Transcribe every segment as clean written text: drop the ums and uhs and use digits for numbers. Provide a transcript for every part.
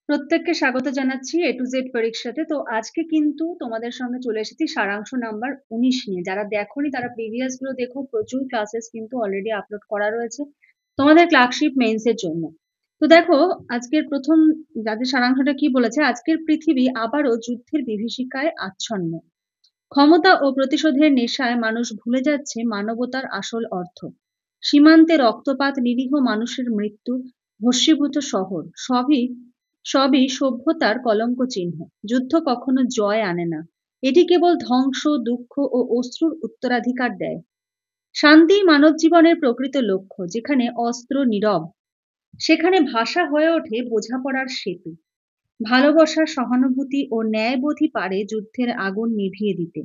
প্রত্যেককে স্বাগত জানাচ্ছি A to Z পরীক্ষাতে। তো আজকে কিন্তু তোমাদের সামনে চলে এসেছি সারাংশ নাম্বার 19 নিয়ে। যারা দেখোনি তারা প্রিভিয়াস গুলো দেখো, প্রচুর ক্লাসেস কিন্তু অলরেডি আপলোড করা রয়েছে তোমাদের ক্লার্কশিপ মেইনস এর জন্য। তো দেখো আজকের প্রথম যাদের সারাংশটা কি বলেছে, আজকের পৃথিবী আবারও যুদ্ধের বিভীষিকায় আচ্ছন্ন। ক্ষমতা ও প্রতিশোধের নেশায় মানুষ ভুলে যাচ্ছে মানবতার আসল অর্থ। সীমান্তে রক্তপাত, নিরীহ মানুষের মৃত্যু, ভস্মীভূত শহর, সবই সবই সভ্যতার কলঙ্ক চিহ্ন। যুদ্ধ কখনো জয় আনে না, এটি কেবল ধ্বংস, দুঃখ ও অশ্রুর উত্তরাধিকার দেয়। শান্তি মানব জীবনের প্রকৃত লক্ষ্য। যেখানে অস্ত্র নীরব, সেখানে ভাষা হয়ে ওঠে বোঝাপড়ার সেতু। ভালোবাসা, সহানুভূতি ও ন্যায়বোধই পারে যুদ্ধের আগুন নিভিয়ে দিতে।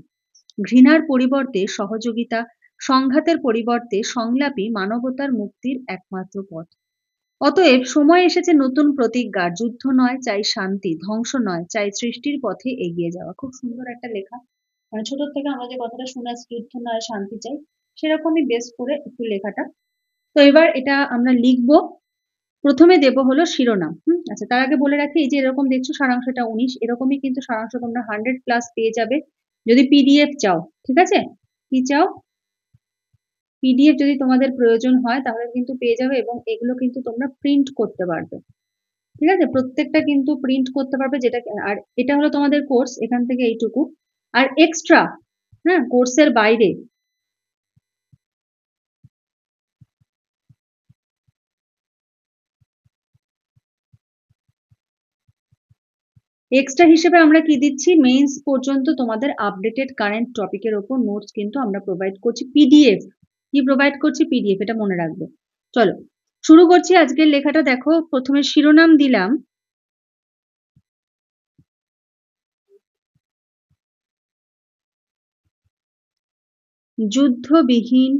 ঘৃণার পরিবর্তে সহযোগিতা, সংঘাতের পরিবর্তে সংলাপই মানবতার মুক্তির একমাত্র পথ। অতএব সময় এসেছে নতুন প্রতিজ্ঞার। যুদ্ধ নয়, চাই শান্তি। ধ্বংস নয়, চাই সৃষ্টির পথে এগিয়ে যাওয়া। খুব সুন্দর একটা লেখা। মানে ছোট থেকে আমরা যে কথাটা শুনে আসছি, যুদ্ধ নয় শান্তি চাই, সেরকমই বেস করে একটু লেখাটা। তো এবার এটা আমরা লিখবো। প্রথমে দেব হলো শিরোনাম। আচ্ছা, তার আগে বলে রাখি, এই যে এরকম দেখছো সারাংশটা 19, এরকমই কিন্তু সারাংশ তোমরা 100+ পেয়ে যাবে যদি পিডিএফ চাও। ঠিক আছে? কি চাও? পিডিএফ যদি তোমাদের প্রয়োজন হয় তাহলে কিন্তু পেয়ে যাবে, এবং এগুলো কিন্তু তোমরা প্রিন্ট করতে পারবে। ঠিক আছে? প্রত্যেকটা কিন্তু প্রিন্ট করতে পারবে, যেটা আর এটা হলো তোমাদের কোর্স, এখান থেকে এইটুকু। আর এক্সট্রা, হ্যাঁ, কোর্সের বাইরে এক্সট্রা হিসেবে আমরা কি দিচ্ছি, মেইনস পর্যন্ত তোমাদের আপডেটেড কারেন্ট টপিকের ওপর নোটস কিন্তু আমরা প্রোভাইড করছি। পিডিএফ কি প্রোভাইড করছি? পিডিএফ, এটা মনে রাখবে। চলো শুরু করছি আজকের লেখাটা। দেখো প্রথমে শিরোনাম দিলাম যুদ্ধবিহীন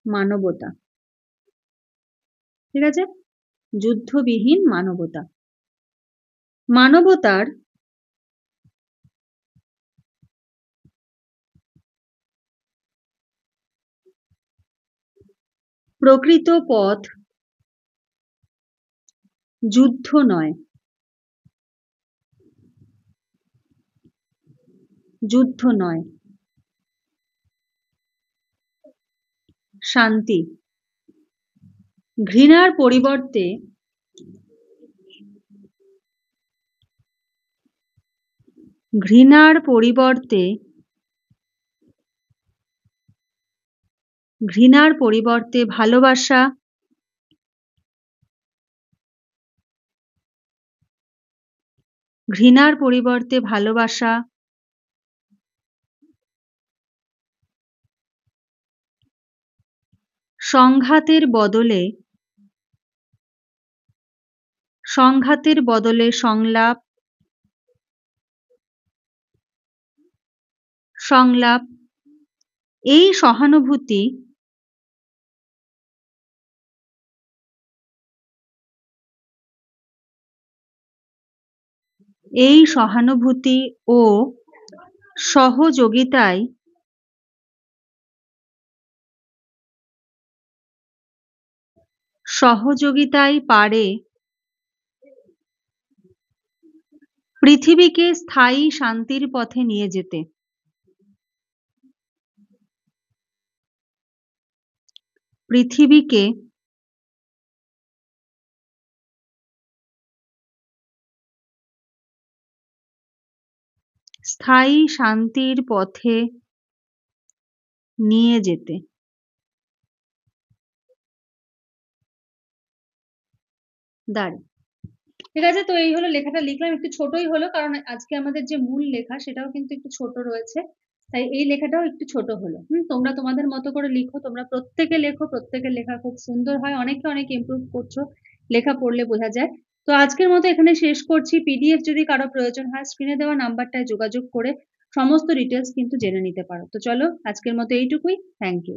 মানবতা। ঠিক আছে? যুদ্ধবিহীন মানবতা। মানবতার প্রকৃত পথ যুদ্ধ নয়, যুদ্ধ নয়, শান্তি। ঘৃণার পরিবর্তে ঘৃণার পরিবর্তে ঘৃণার পরিবর্তে ভালোবাসা, ঘৃণার পরিবর্তে ভালোবাসা, সংঘাতের বদলে সংলাপ, সংলাপ, এই সহানুভূতি ও সহযোগিতায় পারে পৃথিবীকে স্থায়ী শান্তির পথে নিয়ে যেতে। পৃথিবীকে স্থায়ী শান্তির পথে নিয়ে যেতে। দাঁড়ি। ঠিক আছে, তো এই হলো লেখাটা লিখলাম, একটু ছোটই হলো কারণ আজকে আমাদের যে মূল লেখা সেটাও কিন্তু একটু ছোট রয়েছে, তাই এই লেখাটাও একটু ছোট হলো। তোমরা তোমাদের মতো করে লিখো, তোমরা প্রত্যেকে লেখো, প্রত্যেকের লেখা খুব সুন্দর হয়, অনেকে অনেক ইমপ্রুভ করছো, লেখা পড়লে বোঝা যায়। তো আজকের মতো এখানে শেষ করছি। পিডিএফ যদি কারো প্রয়োজন হয় স্ক্রিনে দেওয়া নাম্বারটায় যোগাযোগ করে সমস্ত ডিটেলস কিন্তু জেনে নিতে পারো। তো চলো আজকের মতো এইটুকুই। Thank you.